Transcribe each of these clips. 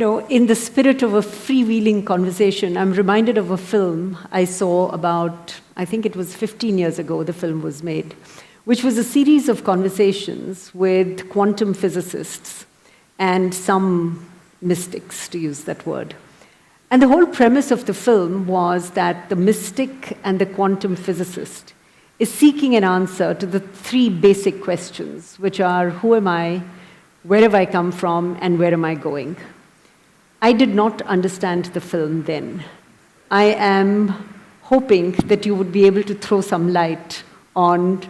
in the spirit of a freewheeling conversation, I'm reminded of a film I saw about, I think it was 15 years ago, the film was made, which was a series of conversations with quantum physicists and some mystics, to use that word. And the whole premise of the film was that the mystic and the quantum physicist is seeking an answer to the three basic questions, which are, who am I, where have I come from, and where am I going? I did not understand the film then. I am hoping that you would be able to throw some light on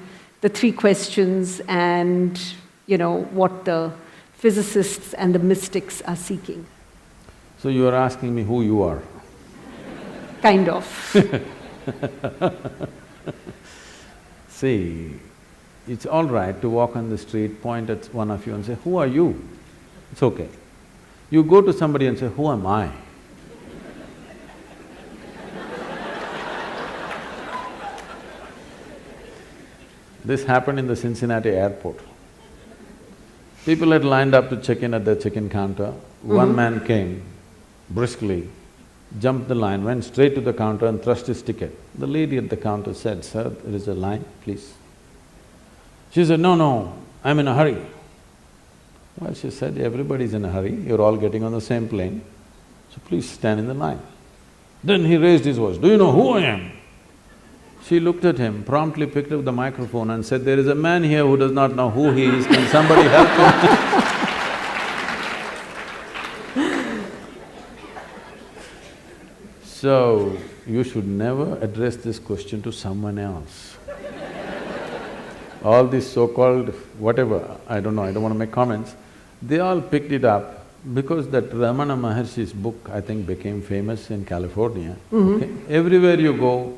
the three questions and, what the physicists and the mystics are seeking. So you are asking me who you are? Kind of. See, it's all right to walk on the street, point at one of you and say, who are you? It's okay. You go to somebody and say, who am I? This happened in the Cincinnati airport. People had lined up to check in at the check-in counter. One man came briskly, jumped the line, went straight to the counter and thrust his ticket. The lady at the counter said, sir, there is a line, please. She said, no, I'm in a hurry. Well, she said, everybody's in a hurry, you're all getting on the same plane, so please stand in the line. Then he raised his voice, do you know who I am? She looked at him, promptly picked up the microphone and said, there is a man here who does not know who he is, can somebody help him? So, you should never address this question to someone else. All these so-called whatever, I don't know, I don't want to make comments, they all picked it up because that Ramana Maharshi's book, I think, became famous in California. Okay? Everywhere you go,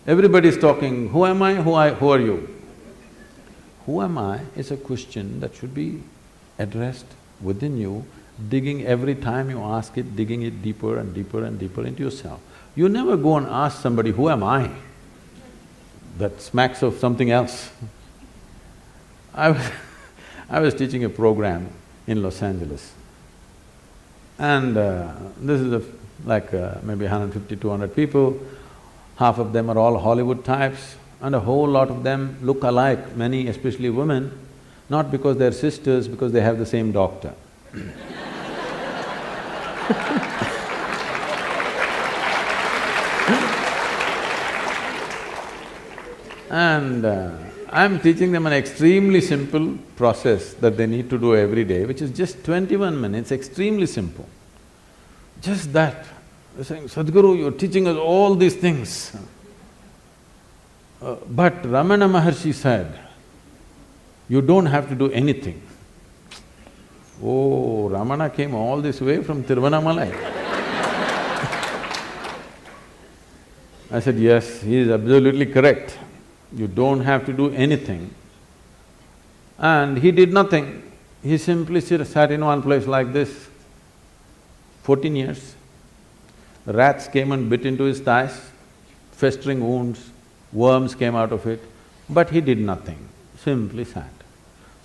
everybody's talking, who am I, who are you? Who am I is a question that should be addressed within you, digging every time you ask it, digging it deeper and deeper and deeper into yourself. You never go and ask somebody, who am I? That smacks of something else. I was teaching a program in Los Angeles and this is maybe 150, 200 people. Half of them are all Hollywood types and a whole lot of them look alike, many especially women, not because they're sisters, because they have the same doctor. And I'm teaching them an extremely simple process that they need to do every day, which is just 21 minutes, extremely simple. Just that. They're saying, Sadhguru, you're teaching us all these things. But Ramana Maharshi said, you don't have to do anything. Oh, Ramana came all this way from Tiruvannamalai. I said, yes, he is absolutely correct. You don't have to do anything. And he did nothing. He simply sat in one place like this, 14 years. Rats came and bit into his thighs, festering wounds, worms came out of it, but he did nothing, simply sat.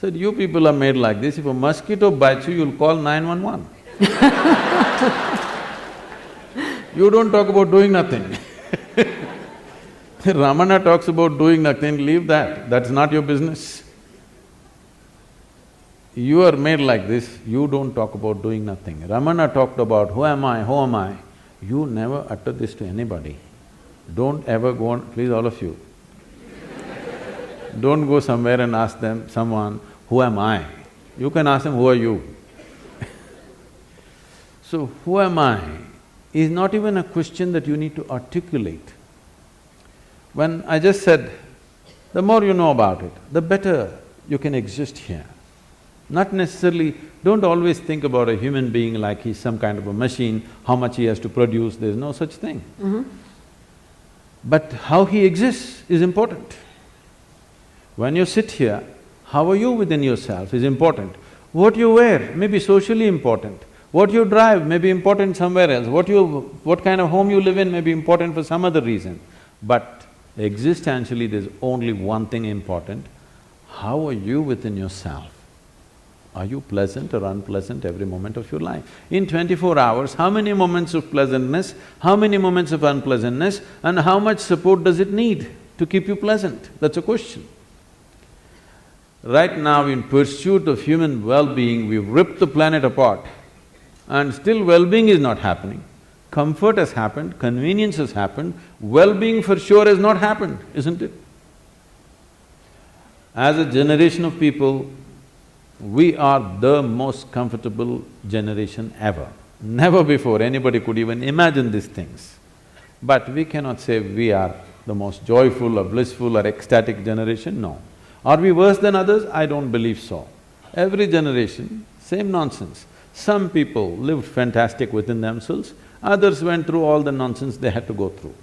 Said, you people are made like this, if a mosquito bites you, you'll call 911. You don't talk about doing nothing. Ramana talks about doing nothing, leave that, that's not your business. You are made like this, you don't talk about doing nothing. Ramana talked about, who am I, who am I? You never utter this to anybody. Don't ever go on, please all of you. Don't go somewhere and ask someone, who am I? You can ask them, who are you? So, who am I is not even a question that you need to articulate. When I just said, the more you know about it, the better you can exist here. Not necessarily, don't always think about a human being like he's some kind of a machine, how much he has to produce, there's no such thing. But how he exists is important. When you sit here, how are you within yourself is important. What you wear may be socially important. What you drive may be important somewhere else. What kind of home you live in may be important for some other reason. But existentially, there's only one thing important, how are you within yourself? Are you pleasant or unpleasant every moment of your life? In 24 hours, how many moments of pleasantness, how many moments of unpleasantness, and how much support does it need to keep you pleasant? That's a question. Right now, in pursuit of human well-being, we've ripped the planet apart and still well-being is not happening. Comfort has happened, convenience has happened, well-being for sure has not happened, isn't it? As a generation of people, we are the most comfortable generation ever. Never before anybody could even imagine these things. But we cannot say we are the most joyful or blissful or ecstatic generation, no. Are we worse than others? I don't believe so. Every generation, same nonsense. Some people lived fantastic within themselves, others went through all the nonsense they had to go through.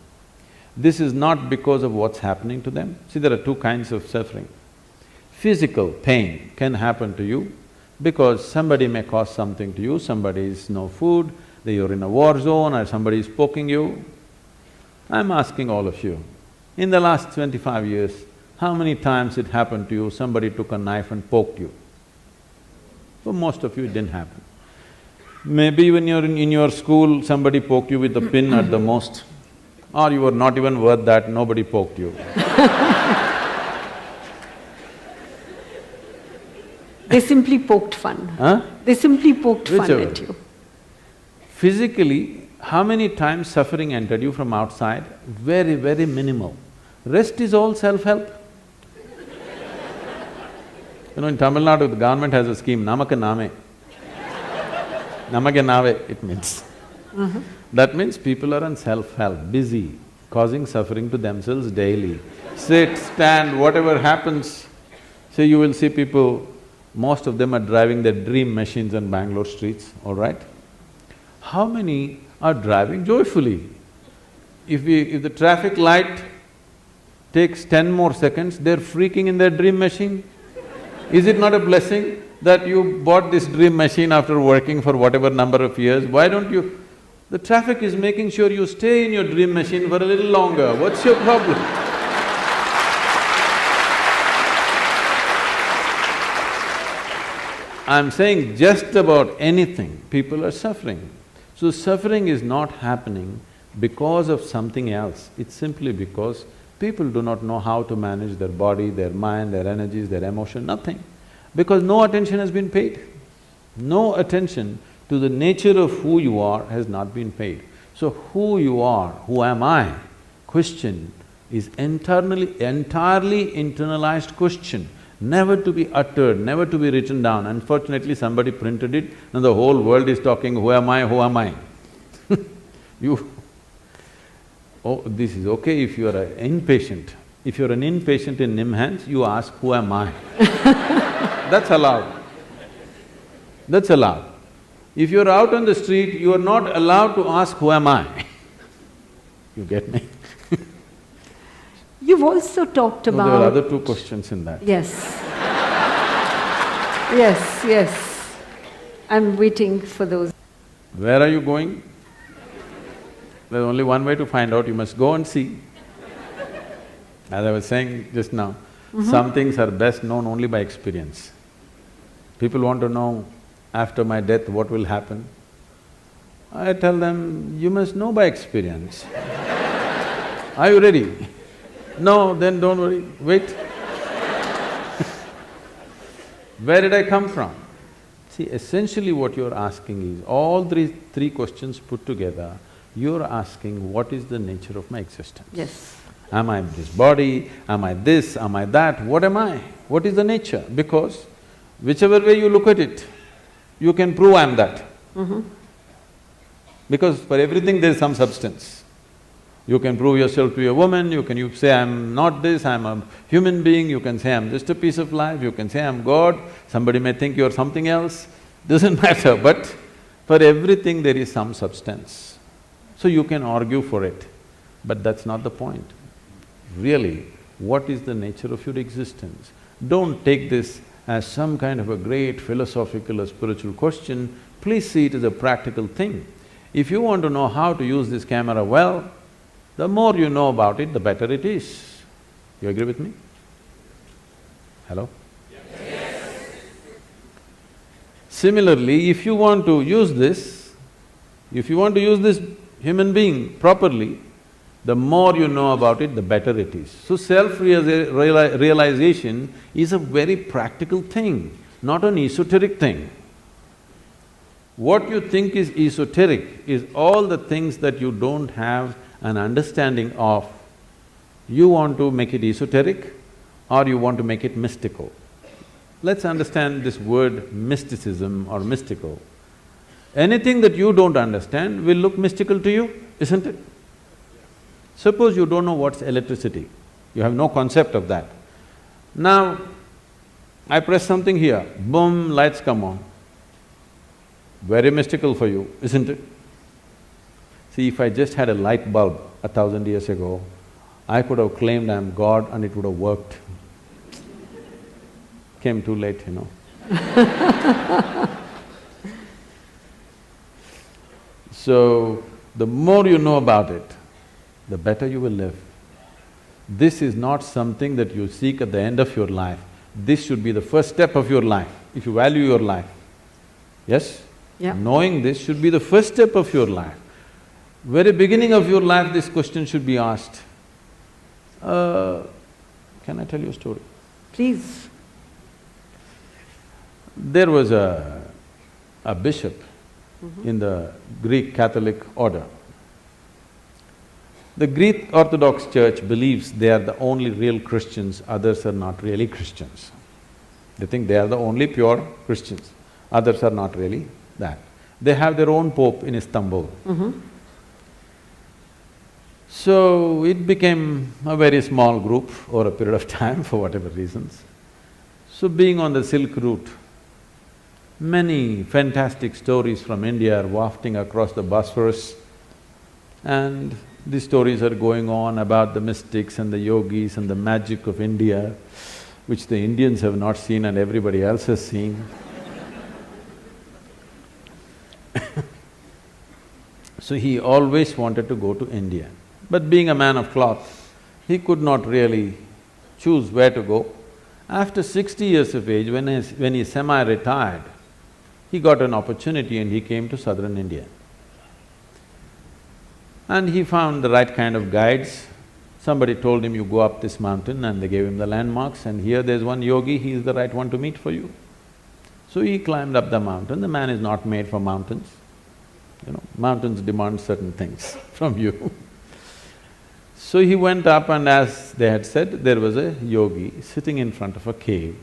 This is not because of what's happening to them. See, there are two kinds of suffering. Physical pain can happen to you because somebody may cause something to you, somebody is no food, you're in a war zone or somebody is poking you. I'm asking all of you, in the last 25 years, how many times it happened to you, somebody took a knife and poked you? For most of you, it didn't happen. Maybe when you're in your school, somebody poked you with a pin at the most, or you were not even worth that, nobody poked you. They simply poked fun. Huh? They simply poked Whichever. fun at you. Physically, how many times suffering entered you from outside? Very, very minimal. Rest is all self-help. You know, in Tamil Nadu, the government has a scheme, Namaka Name. Namake Nave, it means. That means people are on self-help, busy, causing suffering to themselves daily. Sit, stand, whatever happens. So you will see people, most of them are driving their dream machines on Bangalore streets, all right? How many are driving joyfully? If the traffic light takes 10 more seconds, they're freaking in their dream machine. Is it not a blessing that you bought this dream machine after working for whatever number of years? Why don't you… The traffic is making sure you stay in your dream machine for a little longer. What's your problem? I'm saying just about anything, people are suffering. So suffering is not happening because of something else, it's simply because people do not know how to manage their body, their mind, their energies, their emotion, nothing. Because no attention has been paid. No attention to the nature of who you are has not been paid. So who you are, who am I, question is entirely internalized question, never to be uttered, never to be written down. Unfortunately, somebody printed it and the whole world is talking, who am I, who am I? Oh, this is okay if you are an inpatient. If you're an inpatient in NIMHANS, you ask, who am I? That's allowed. That's allowed. If you're out on the street, you are not allowed to ask, who am I? You get me? You've also talked about… No, there are other two questions in that. Yes. Yes, yes. I'm waiting for those. Where are you going? There's only one way to find out, you must go and see. As I was saying just now, some things are best known only by experience. People want to know, after my death, what will happen? I tell them, you must know by experience. Are you ready? No, then don't worry, wait. Where did I come from? See, essentially what you're asking is, all three questions put together, you're asking, what is the nature of my existence? Yes. Am I this body? Am I this? Am I that? What am I? What is the nature? Because whichever way you look at it, you can prove I'm that. Because for everything there is some substance. You can prove yourself to be a woman, you say I'm not this, I'm a human being, you can say I'm just a piece of life, you can say I'm God, somebody may think you're something else, doesn't matter, but for everything there is some substance. So you can argue for it, but that's not the point. Really, what is the nature of your existence? Don't take this as some kind of a great philosophical or spiritual question, please see it as a practical thing. If you want to know how to use this camera well, the more you know about it, the better it is. You agree with me? Hello? Yes. Similarly, if you want to use this, if you want to use this human being properly, the more you know about it, the better it is. So self-realization is a very practical thing, not an esoteric thing. What you think is esoteric is all the things that you don't have an understanding of. You want to make it esoteric or you want to make it mystical. Let's understand this word mysticism or mystical. Anything that you don't understand will look mystical to you, isn't it? Suppose you don't know what's electricity, you have no concept of that. Now, I press something here, boom, lights come on. Very mystical for you, isn't it? See, if I just had a light bulb 1,000 years ago, I could have claimed I'm God and it would have worked. Came too late, you know. So, the more you know about it, the better you will live. This is not something that you seek at the end of your life. This should be the first step of your life, if you value your life. Yes? Yeah. Knowing this should be the first step of your life. Very beginning of your life, this question should be asked. Can I tell you a story? Please. There was a bishop in the Greek Catholic order. The Greek Orthodox Church believes they are the only real Christians, others are not really Christians. They think they are the only pure Christians, others are not really that. They have their own pope in Istanbul. So, it became a very small group over a period of time for whatever reasons. So, being on the Silk Route, many fantastic stories from India are wafting across the Bosphorus, and these stories are going on about the mystics and the yogis and the magic of India, which the Indians have not seen and everybody else has seen. So he always wanted to go to India. But being a man of cloth, he could not really choose where to go. After 60 years of age, when he semi-retired, he got an opportunity and he came to southern India. And he found the right kind of guides. Somebody told him, you go up this mountain, and they gave him the landmarks, and here there's one yogi, he is the right one to meet for you. So he climbed up the mountain. The man is not made for mountains. You know, mountains demand certain things from you. So he went up, and as they had said, there was a yogi sitting in front of a cave,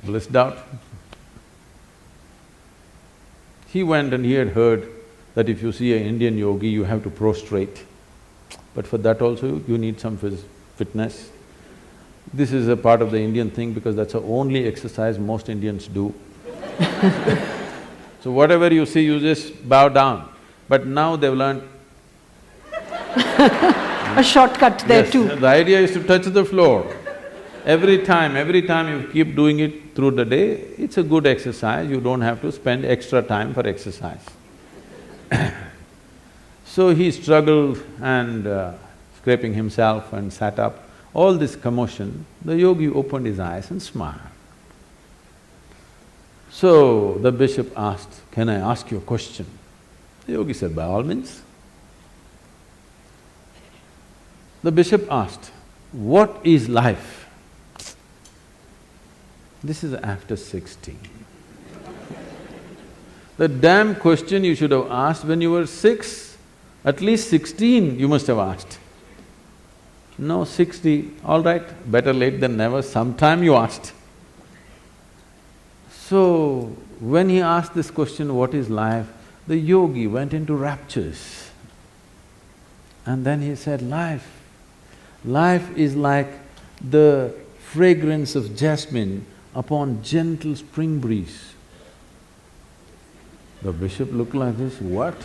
blissed out. He went and he had heard that if you see an Indian yogi, you have to prostrate. But for that also, you need some fitness. This is a part of the Indian thing because that's the only exercise most Indians do. So whatever you see, you just bow down. But now they've learned… A shortcut there Yes, too. the idea is to touch the floor. Every time you keep doing it through the day, it's a good exercise, you don't have to spend extra time for exercise. So he struggled and scraping himself and sat up. All this commotion, the yogi opened his eyes and smiled. So the bishop asked, can I ask you a question? The yogi said, by all means. The bishop asked, what is life? This is after 60. The damn question you should have asked when you were 6, at least 16 you must have asked. No, 60, all right, better late than never, sometime you asked. So, when he asked this question, what is life, the yogi went into raptures. And then he said, life is like the fragrance of jasmine upon gentle spring breeze. The bishop looked like this, what?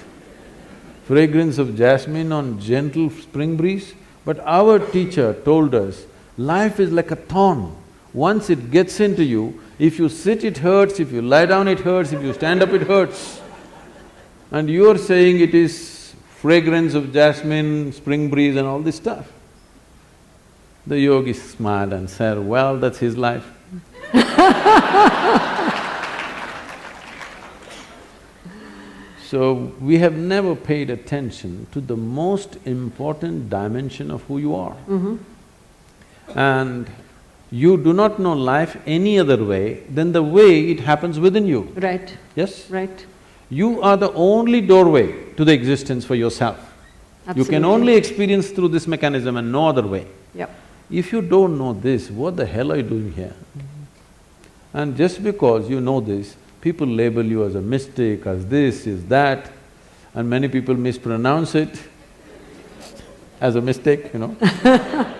Fragrance of jasmine on gentle spring breeze? But our teacher told us, life is like a thorn. Once it gets into you, if you sit it hurts, if you lie down it hurts, if you stand up it hurts. And you're saying it is fragrance of jasmine, spring breeze and all this stuff. The yogi smiled and said, well, that's his life. So, we have never paid attention to the most important dimension of who you are. And you do not know life any other way than the way it happens within you. Right. Yes? Right. You are the only doorway to the existence for yourself. Absolutely. You can only experience through this mechanism and no other way. Yep. If you don't know this, what the hell are you doing here? And just because you know this, people label you as a mystic, as this, as that, and many people mispronounce it as a mistake, you know.